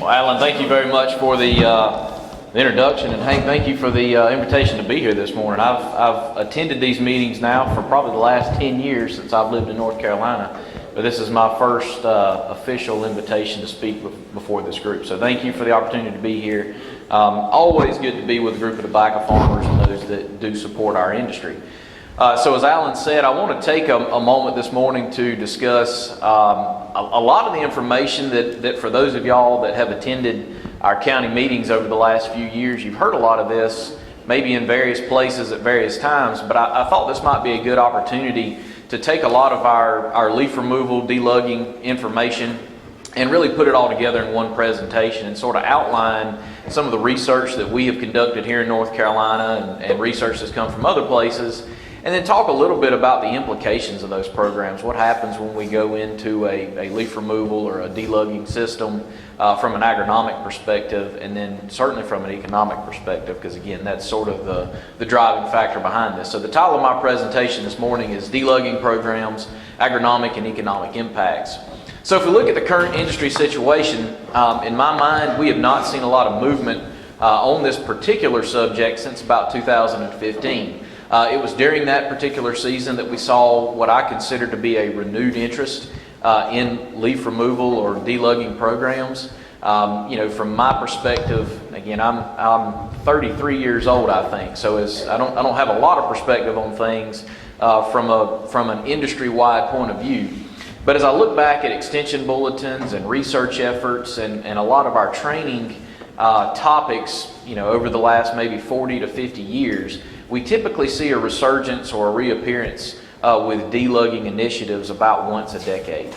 Well, Alan, thank you very much for the introduction, and Hank, thank you for the invitation to be here this morning. I've attended these meetings now for probably the last 10 years since I've lived in North Carolina, but this is my first official invitation to speak before this group. So thank you for the opportunity to be here. Always good to be with a group of tobacco farmers and those that do support our industry. So as Alan said, I want to take a moment this morning to discuss a lot of the information that for those of y'all that have attended our county meetings over the last few years, you've heard a lot of this, maybe in various places at various times, but I thought this might be a good opportunity to take a lot of our leaf removal, delugging information and really put it all together in one presentation and sort of outline some of the research that we have conducted here in North Carolina and research that's come from other places. And then talk a little bit about the implications of those programs. What happens when we go into a leaf removal or a delugging system from an agronomic perspective, and then certainly from an economic perspective, because again, that's sort of the driving factor behind this. So the title of my presentation this morning is Delugging Programs, Agronomic and Economic Impacts. So if we look at the current industry situation, in my mind, we have not seen a lot of movement on this particular subject since about 2015. It was during that particular season that we saw what I consider to be a renewed interest in leaf removal or delugging programs. From my perspective, again, I'm 33 years old, I think, so I don't have a lot of perspective on things from an industry-wide point of view. But as I look back at extension bulletins and research efforts and a lot of our training topics, over the last maybe 40 to 50 years, we typically see a resurgence or a reappearance with delugging initiatives about once a decade.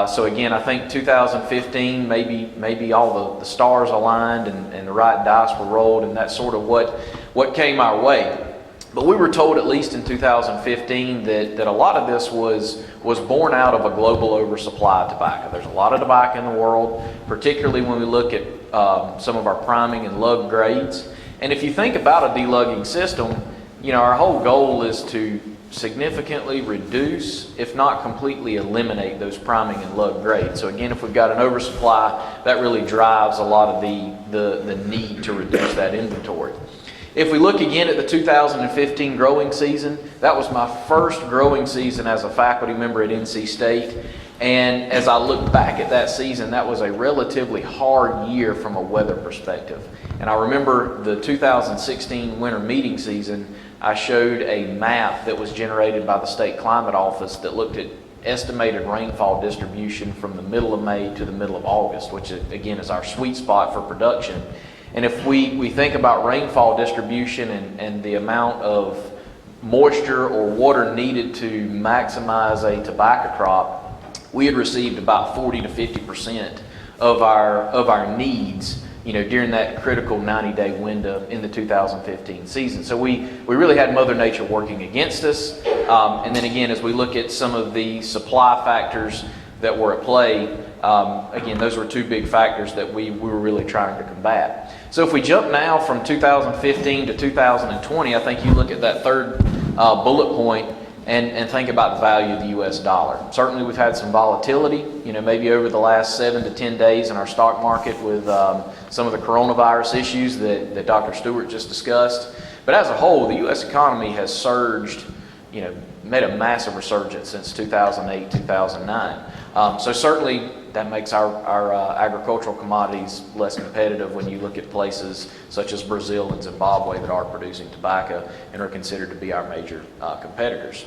So again, I think 2015, maybe all the stars aligned and the right dice were rolled, and that's sort of what came our way. But we were told, at least in 2015, that a lot of this was born out of a global oversupply of tobacco. There's a lot of tobacco in the world, particularly when we look at some of our priming and lug grades. And if you think about a delugging system, our whole goal is to significantly reduce, if not completely eliminate, those priming and lug grades. So again, if we've got an oversupply, that really drives a lot of the need to reduce that inventory. If we look again at the 2015 growing season, that was my first growing season as a faculty member at NC State. And as I look back at that season, that was a relatively hard year from a weather perspective. And I remember the 2016 winter meeting season, I showed a map that was generated by the State Climate Office that looked at estimated rainfall distribution from the middle of May to the middle of August, which again is our sweet spot for production. And if we think about rainfall distribution and the amount of moisture or water needed to maximize a tobacco crop, we had received about 40 to 50% of our needs, during that critical 90-day window in the 2015 season. So we really had Mother Nature working against us. And then again, as we look at some of the supply factors that were at play, again, those were two big factors that we were really trying to combat. So if we jump now from 2015 to 2020, I think you look at that third bullet point and think about the value of the U.S. dollar. Certainly we've had some volatility, maybe over the last 7 to 10 days in our stock market with some of the coronavirus issues that Dr. Stewart just discussed. But as a whole, the U.S. economy has surged, made a massive resurgence since 2008, 2009. So certainly that makes our agricultural commodities less competitive when you look at places such as Brazil and Zimbabwe that are producing tobacco and are considered to be our major competitors.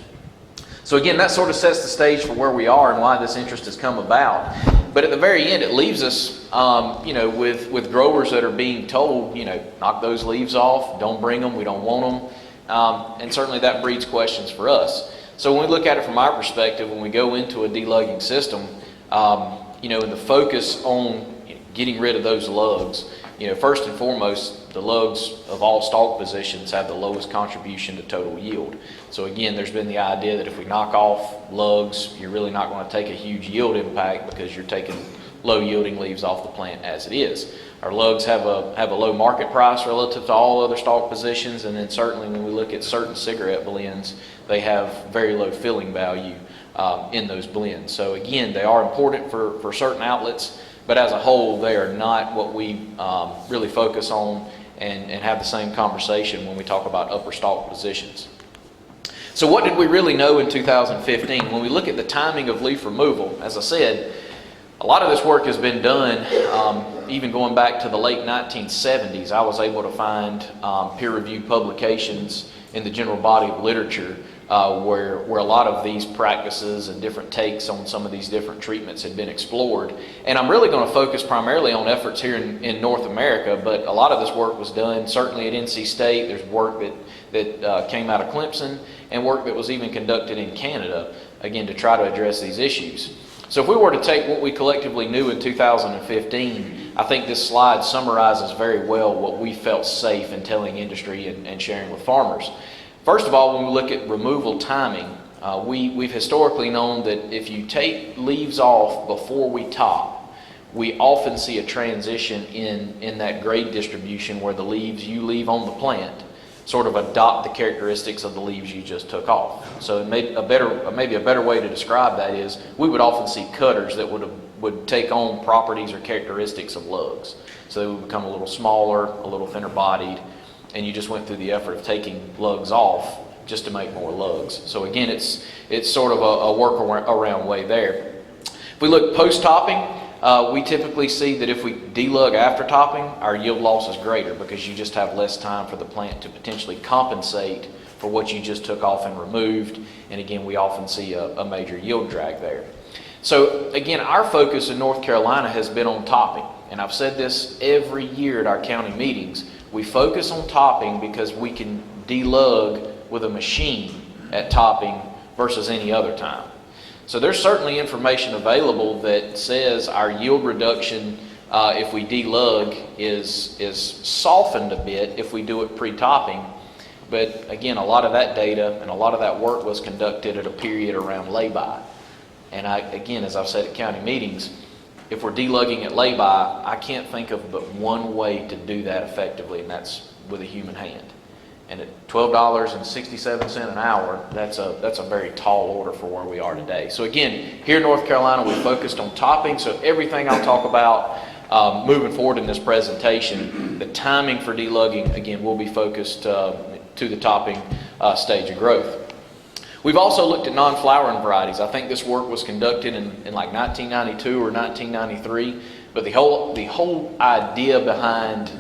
So again, that sort of sets the stage for where we are and why this interest has come about. But at the very end, it leaves us, with growers that are being told, knock those leaves off, don't bring them, we don't want them. And certainly that breeds questions for us. So when we look at it from our perspective, when we go into a delugging system, and the focus on getting rid of those lugs, first and foremost, the lugs of all stalk positions have the lowest contribution to total yield. So again, there's been the idea that if we knock off lugs, you're really not going to take a huge yield impact because you're taking low yielding leaves off the plant as it is. Our lugs have a low market price relative to all other stalk positions, and then certainly when we look at certain cigarette blends, they have very low filling value in those blends. So again, they are important for certain outlets, but as a whole, they are not what we really focus on and have the same conversation when we talk about upper stalk positions. So what did we really know in 2015? When we look at the timing of leaf removal, as I said, a lot of this work has been done even going back to the late 1970s. I was able to find peer-reviewed publications in the general body of literature where a lot of these practices and different takes on some of these different treatments had been explored. And I'm really going to focus primarily on efforts here in North America, but a lot of this work was done certainly at NC State. There's work that came out of Clemson and work that was even conducted in Canada, again, to try to address these issues. So if we were to take what we collectively knew in 2015, I think this slide summarizes very well what we felt safe in telling industry and sharing with farmers. First of all, when we look at removal timing, we've historically known that if you take leaves off before we top, we often see a transition in that grade distribution where the leaves you leave on the plant sort of adopt the characteristics of the leaves you just took off. So maybe a better way to describe that is we would often see cutters that would take on properties or characteristics of lugs. So they would become a little smaller, a little thinner bodied, and you just went through the effort of taking lugs off just to make more lugs. So again, it's sort of a workaround way there. If we look post-topping, we typically see that if we delug after topping, our yield loss is greater because you just have less time for the plant to potentially compensate for what you just took off and removed. And again, we often see a major yield drag there. So again, our focus in North Carolina has been on topping. And I've said this every year at our county meetings. We focus on topping because we can delug with a machine at topping versus any other time. So there's certainly information available that says our yield reduction if we delug is softened a bit if we do it pre-topping. But again, a lot of that data and a lot of that work was conducted at a period around lay-by. And again, as I've said at county meetings, if we're delugging at lay-by, I can't think of but one way to do that effectively, and that's with a human hand. And at $12.67 an hour, that's a very tall order for where we are today. So again, here in North Carolina, we focused on topping. So everything I'll talk about moving forward in this presentation, the timing for delugging, again, will be focused to the topping stage of growth. We've also looked at non-flowering varieties. I think this work was conducted in like 1992 or 1993. But the whole idea behind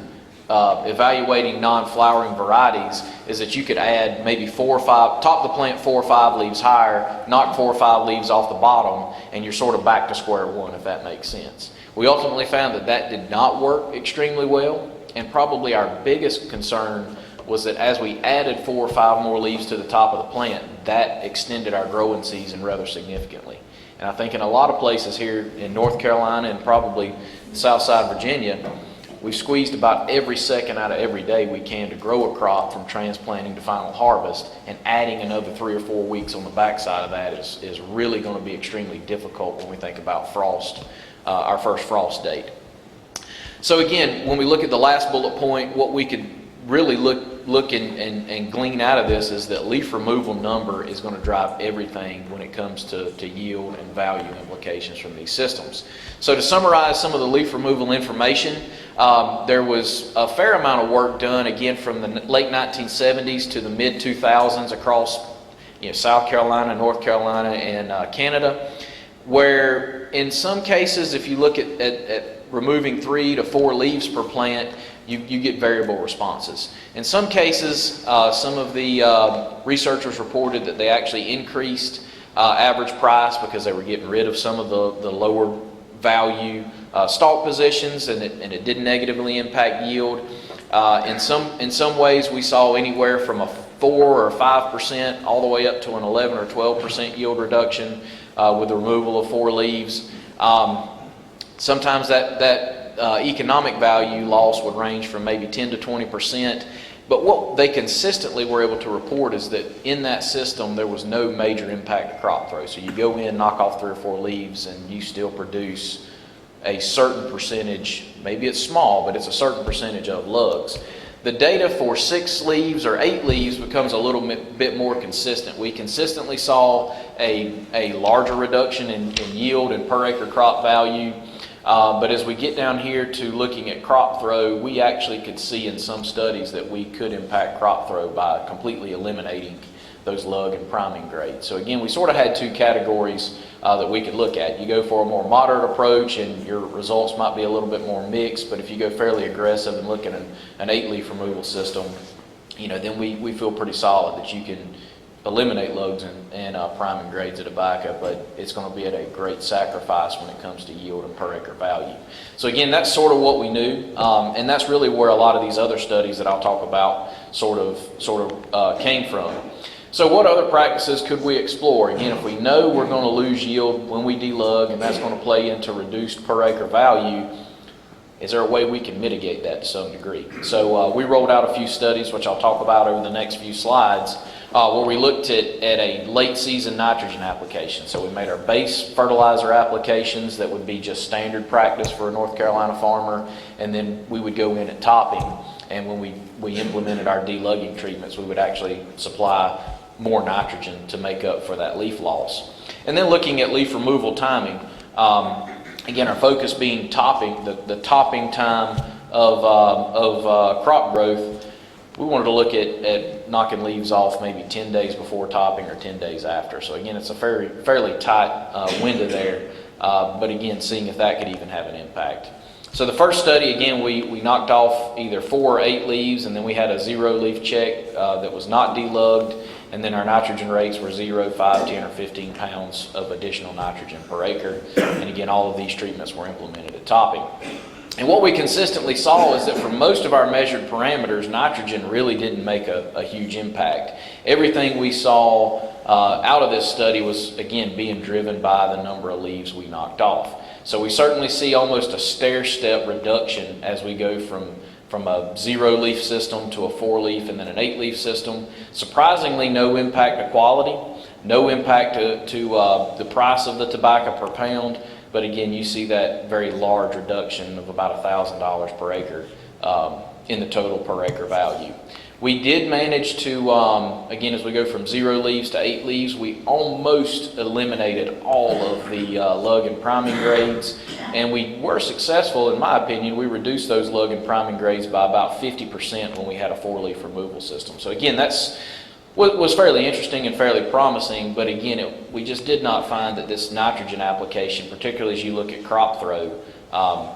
evaluating non-flowering varieties is that you could add maybe 4 or 5, top the plant 4 or 5 leaves higher, knock 4 or 5 leaves off the bottom, and you're sort of back to square one, if that makes sense. We ultimately found that did not work extremely well, and probably our biggest concern was that as we added 4 or 5 more leaves to the top of the plant, that extended our growing season rather significantly. And I think in a lot of places here in North Carolina and probably the south side of Virginia, we've squeezed about every second out of every day we can to grow a crop from transplanting to final harvest, and adding another 3 or 4 weeks on the backside of that is really going to be extremely difficult when we think about frost, our first frost date. So again, when we look at the last bullet point, what we could really look and glean out of this is that leaf removal number is going to drive everything when it comes to yield and value implications from these systems. So to summarize some of the leaf removal information, there was a fair amount of work done again from the late 1970s to the mid 2000s across South Carolina, North Carolina, and Canada, where in some cases, if you look at removing 3 to 4 leaves per plant, you get variable responses. In some cases, some of the researchers reported that they actually increased average price because they were getting rid of some of the lower value stalk positions, and it didn't negatively impact yield. In some ways, we saw anywhere from a 4 or 5% all the way up to an 11 or 12% yield reduction with the removal of 4 leaves. Sometimes that economic value loss would range from maybe 10 to 20%. But what they consistently were able to report is that in that system, there was no major impact to crop throw. So you go in, knock off 3 or 4 leaves, and you still produce a certain percentage. Maybe it's small, but it's a certain percentage of lugs. The data for 6 leaves or 8 leaves becomes a little bit more consistent. We consistently saw a larger reduction in yield and per acre crop value. But as we get down here to looking at crop throw, we actually could see in some studies that we could impact crop throw by completely eliminating those lug and priming grades. So again, we sort of had two categories that we could look at. You go for a more moderate approach and your results might be a little bit more mixed, but if you go fairly aggressive and look at an 8-leaf removal system, then we feel pretty solid that you can eliminate lugs and priming grades of tobacco, but it's going to be at a great sacrifice when it comes to yield and per acre value. So again, that's sort of what we knew, and that's really where a lot of these other studies that I'll talk about sort of came from. So what other practices could we explore? Again, if we know we're going to lose yield when we delug, and that's going to play into reduced per acre value, is there a way we can mitigate that to some degree? So we rolled out a few studies, which I'll talk about over the next few slides, where we looked at a late season nitrogen application. So we made our base fertilizer applications that would be just standard practice for a North Carolina farmer, and then we would go in at topping, and when we implemented our delugging treatments, we would actually supply more nitrogen to make up for that leaf loss. And then looking at leaf removal timing, again, our focus being topping, the topping time of crop growth. We wanted to look at knocking leaves off maybe 10 days before topping or 10 days after. So again, it's a fairly tight window there, but again, seeing if that could even have an impact. So the first study, again, we knocked off either 4 or 8 leaves, and then we had a 0-leaf check that was not delugged, and then our nitrogen rates were 0, 5, 10, or 15 pounds of additional nitrogen per acre. And again, all of these treatments were implemented at topping. And what we consistently saw is that for most of our measured parameters, nitrogen really didn't make a huge impact. Everything we saw out of this study was, again, being driven by the number of leaves we knocked off. So we certainly see almost a stair-step reduction as we go from a 0-leaf system to a 4-leaf and then an 8-leaf system. Surprisingly, no impact to quality, no impact to the price of the tobacco per pound. But again, you see that very large reduction of about $1,000 per acre in the total per acre value. We did manage to, again, as we go from 0 leaves to 8 leaves, we almost eliminated all of the lug and priming grades, and we were successful, in my opinion. We reduced those lug and priming grades by about 50% when we had a 4-leaf removal system. So again, that's what was fairly interesting and fairly promising, but again, we just did not find that this nitrogen application, particularly as you look at crop throw,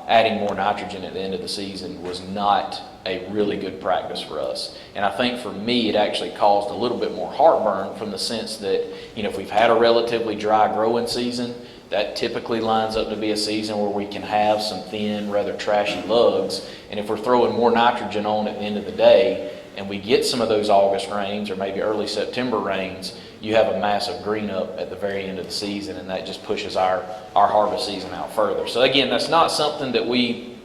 adding more nitrogen at the end of the season was not a really good practice for us. And I think for me, it actually caused a little bit more heartburn from the sense that, if we've had a relatively dry growing season, that typically lines up to be a season where we can have some thin, rather trashy lugs. And if we're throwing more nitrogen on at the end of the day, and we get some of those August rains or maybe early September rains, you have a massive green up at the very end of the season, and that just pushes our harvest season out further. So again, that's not something that we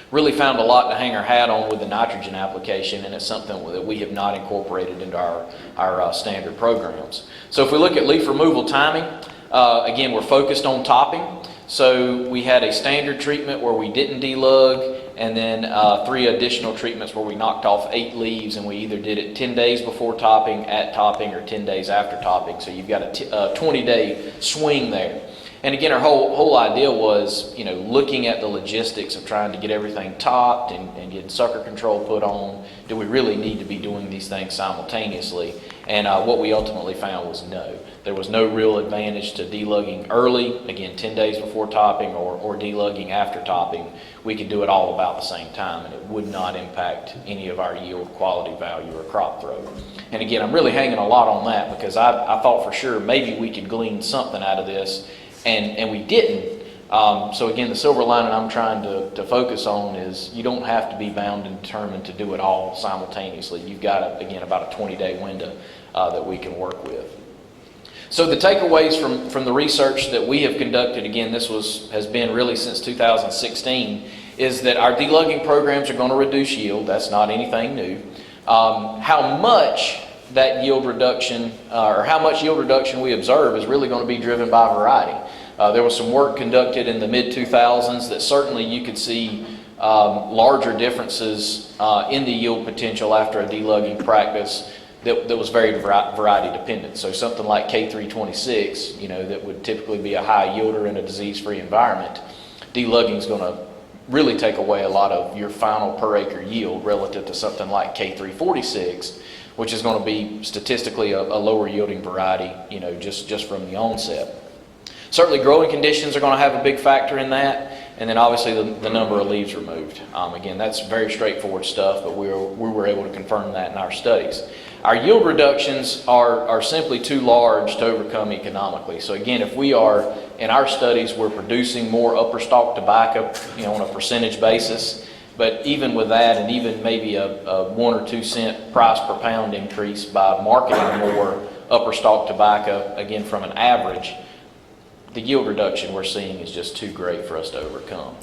really found a lot to hang our hat on with the nitrogen application, and it's something that we have not incorporated into our standard programs. So if we look at leaf removal timing, again, we're focused on topping. So we had a standard treatment where we didn't delug, and then 3 additional treatments where we knocked off 8 leaves, and we either did it 10 days before topping, at topping, or 10 days after topping. So you've got a 20-day swing there. And again, our whole idea was, looking at the logistics of trying to get everything topped and getting sucker control put on. Do we really need to be doing these things simultaneously? And what we ultimately found was no. There was no real advantage to delugging early, again, 10 days before topping, or delugging after topping. We could do it all about the same time, and it would not impact any of our yield, quality, value, or crop throw. And again, I'm really hanging a lot on that because I thought for sure maybe we could glean something out of this, and we didn't. So again, the silver lining I'm trying to focus on is you don't have to be bound and determined to do it all simultaneously. You've got, again, about a 20-day window that we can work with. So the takeaways from the research that we have conducted, again, this has been really since 2016, is that our delugging programs are going to reduce yield. That's not anything new. How much that yield reduction, or how much yield reduction we observe, is really going to be driven by variety. There was some work conducted in the mid-2000s that certainly you could see larger differences in the yield potential after a delugging practice that was very variety dependent. So something like K326, that would typically be a high yielder in a disease-free environment, delugging is going to really take away a lot of your final per acre yield relative to something like K346, which is going to be statistically a lower yielding variety, just from the onset. Certainly growing conditions are going to have a big factor in that, and then obviously the number of leaves removed. Again, that's very straightforward stuff, but we were able to confirm that in our studies. Our yield reductions are simply too large to overcome economically. So again, if we are, in our studies, we're producing more upper stalk tobacco, on a percentage basis, but even with that, and even maybe a 1 or 2 cent price per pound increase by marketing more upper stalk tobacco, again from an average, the yield reduction we're seeing is just too great for us to overcome.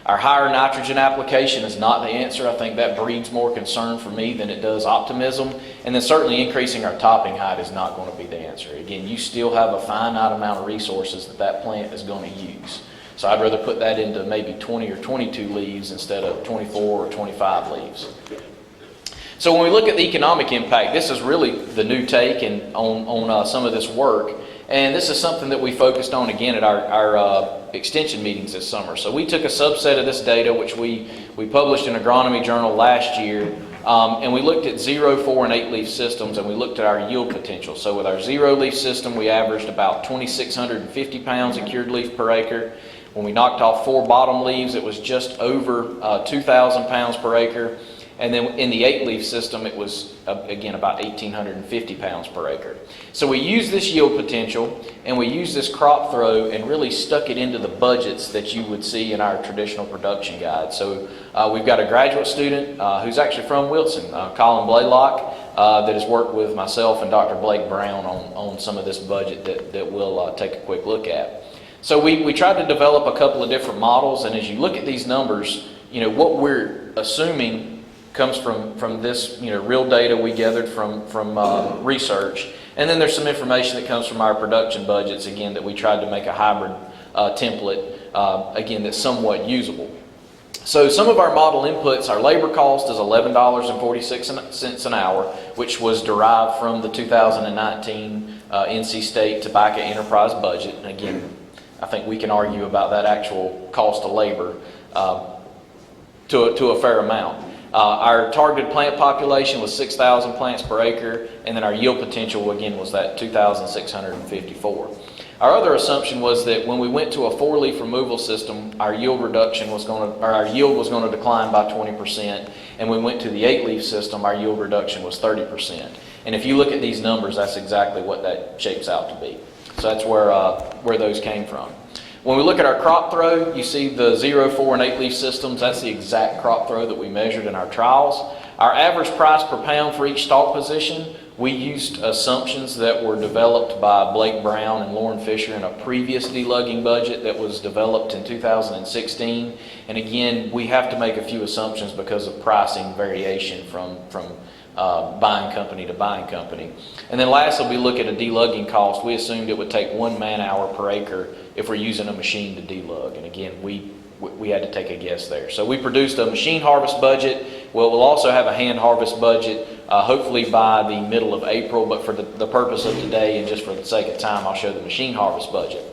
Our higher nitrogen application is not the answer. I think that breeds more concern for me than it does optimism. And then certainly increasing our topping height is not going to be the answer. Again, you still have a finite amount of resources that plant is going to use. So I'd rather put that into maybe 20 or 22 leaves instead of 24 or 25 leaves. So when we look at the economic impact, this is really the new take on some of this work. And this is something that we focused on again at our extension meetings this summer. So we took a subset of this data, which we published in Agronomy Journal last year, and we looked at 0, 4, and 8 leaf systems, and we looked at our yield potential. So with our 0 leaf system, we averaged about 2,650 pounds of cured leaf per acre. When we knocked off 4 bottom leaves, it was just over 2,000 pounds per acre. And then in the 8 leaf system, it was, again, about 1,850 pounds per acre. So we used this yield potential and we used this crop throw and really stuck it into the budgets that you would see in our traditional production guide. So we've got a graduate student who's actually from Wilson, Colin Blaylock, that has worked with myself and Dr. Blake Brown on some of this budget that we'll take a quick look at. So we tried to develop a couple of different models, and as you look at these numbers, what we're assuming comes from this real data we gathered from research, and then there's some information that comes from our production budgets, again, that we tried to make a hybrid template, again, that's somewhat usable. So some of our model inputs, our labor cost is $11.46 an hour, which was derived from the 2019 NC State Tobacco Enterprise budget. And again, I think we can argue about that actual cost of labor to a fair amount. Our targeted plant population was 6,000 plants per acre, and then our yield potential again was that 2,654. Our other assumption was that when we went to a 4-leaf removal system, our yield was going to decline by 20%, and when we went to the 8-leaf system, our yield reduction was 30%. And if you look at these numbers, that's exactly what that shapes out to be. So that's where those came from. When we look at our crop throw, you see the 0, 4, and 8 leaf systems. That's the exact crop throw that we measured in our trials. Our average price per pound for each stalk position, we used assumptions that were developed by Blake Brown and Lauren Fisher in a previous delugging budget that was developed in 2016. And again, we have to make a few assumptions because of pricing variation from buying company to buying company. And then lastly, we look at a delugging cost. We assumed it would take 1 man-hour per acre if we're using a machine to delug. And again, we had to take a guess there. So we produced a machine harvest budget. Well, we'll also have a hand harvest budget, hopefully by the middle of April. But for the purpose of today and just for the sake of time, I'll show the machine harvest budget.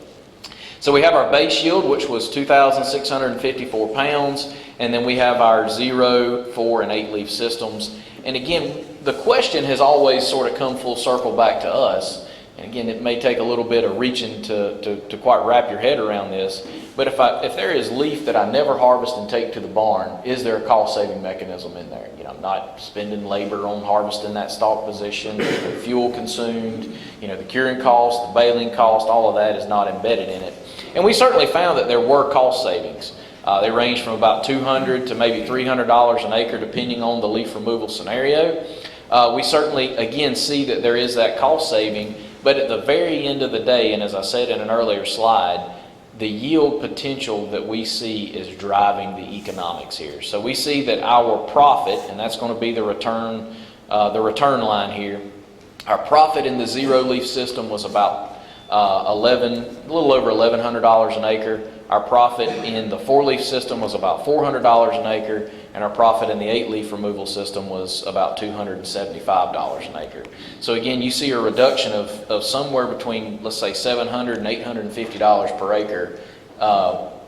So we have our base yield, which was 2,654 pounds. And then we have our 0, 4, and 8 leaf systems. And again, the question has always sort of come full circle back to us. And again, it may take a little bit of reaching to quite wrap your head around this. But if there is leaf that I never harvest and take to the barn, is there a cost-saving mechanism in there? I'm not spending labor on harvesting that stalk position, the fuel consumed, the curing cost, the baling cost, all of that is not embedded in it. And we certainly found that there were cost savings. They range from about $200 to maybe $300 an acre, depending on the leaf removal scenario. We certainly, again, see that there is that cost saving, but at the very end of the day, and as I said in an earlier slide, the yield potential that we see is driving the economics here. So we see that our profit, and that's going to be the return line here, our profit in the 0 leaf system was about a little over $1,100 an acre. Our profit in the 4-leaf system was about $400 an acre, and our profit in the 8-leaf removal system was about $275 an acre. So again, you see a reduction of somewhere between, let's say, $700 and $850 per acre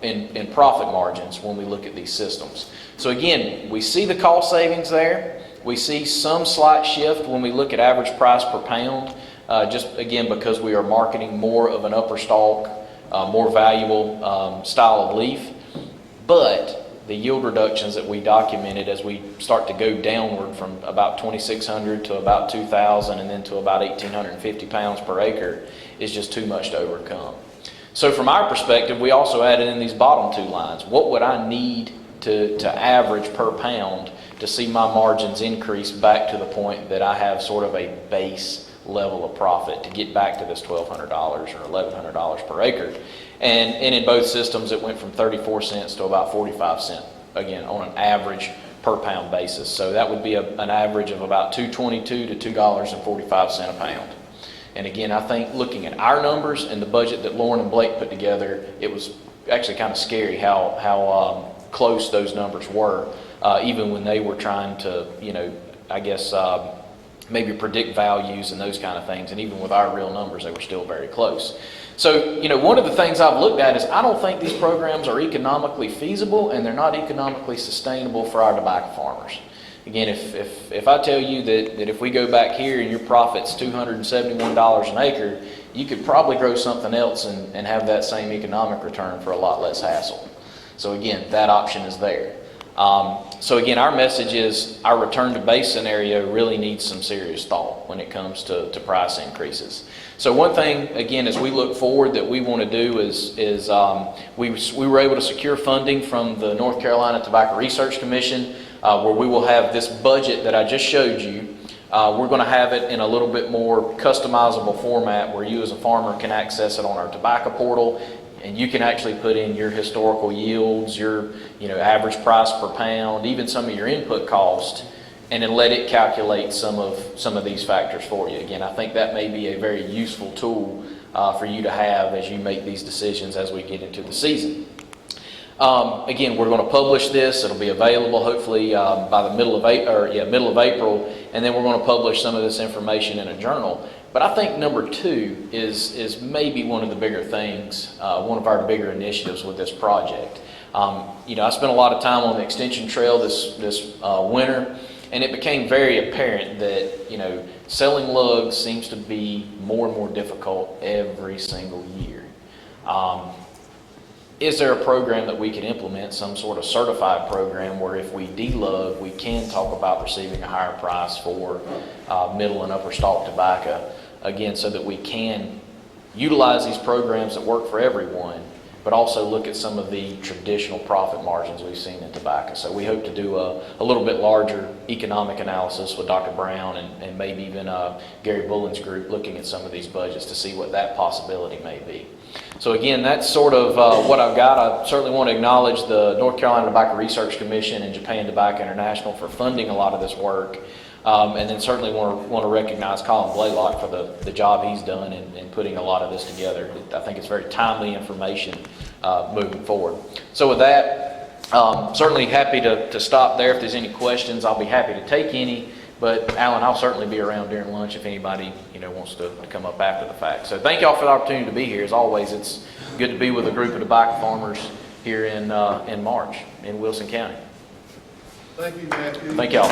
in profit margins when we look at these systems. So again, we see the cost savings there. We see some slight shift when we look at average price per pound, just again because we are marketing more of an upper stalk, more valuable style of leaf. But the yield reductions that we documented as we start to go downward from about 2,600 to about 2,000 and then to about 1,850 pounds per acre is just too much to overcome. So from our perspective, we also added in these bottom two lines. What would I need to average per pound to see my margins increase back to the point that I have sort of a base level of profit to get back to this $1,200 or $1,100 per acre? And in both systems, it went from 34 cents to about 45 cents, again, on an average per pound basis. So that would be an average of about $2.22 to $2.45 a pound. And again, I think looking at our numbers and the budget that Lauren and Blake put together, it was actually kind of scary how close those numbers were, even when they were trying to, I guess, maybe predict values and those kind of things. And even with our real numbers, they were still very close. So, one of the things I've looked at is I don't think these programs are economically feasible and they're not economically sustainable for our tobacco farmers. Again, if I tell you that if we go back here and your profit's $271 an acre, you could probably grow something else and have that same economic return for a lot less hassle. So again, that option is there. So again, our message is our return to base scenario really needs some serious thought when it comes to price increases. So one thing, again, as we look forward that we want to do is we were able to secure funding from the North Carolina Tobacco Research Commission, where we will have this budget that I just showed you. We're going to have it in a little bit more customizable format where you as a farmer can access it on our tobacco portal. And you can actually put in your historical yields, your average price per pound, even some of your input cost, and then let it calculate some of these factors for you. Again, I think that may be a very useful tool for you to have as you make these decisions as we get into the season. Again, we're going to publish this. It'll be available hopefully by the middle of April, and then we're going to publish some of this information in a journal. But I think number two is maybe one of the bigger things, one of our bigger initiatives with this project. I spent a lot of time on the extension trail this winter, and it became very apparent that selling lugs seems to be more and more difficult every single year. Is there a program that we can implement, some sort of certified program where if we delug, we can talk about receiving a higher price for middle and upper stalk tobacco, again, so that we can utilize these programs that work for everyone, but also look at some of the traditional profit margins we've seen in tobacco. So we hope to do a little bit larger economic analysis with Dr. Brown and maybe even Gary Bullen's group looking at some of these budgets to see what that possibility may be. So again, that's sort of what I've got. I certainly want to acknowledge the North Carolina Tobacco Research Commission and Japan Tobacco International for funding a lot of this work. And then certainly want to recognize Colin Blaylock for the job he's done in putting a lot of this together. I think it's very timely information moving forward. So with that, certainly happy to stop there. If there's any questions, I'll be happy to take any. But Alan, I'll certainly be around during lunch if anybody wants to come up after the fact. So thank y'all for the opportunity to be here. As always, it's good to be with a group of tobacco farmers here in March in Wilson County. Thank you, Matthew. Thank y'all.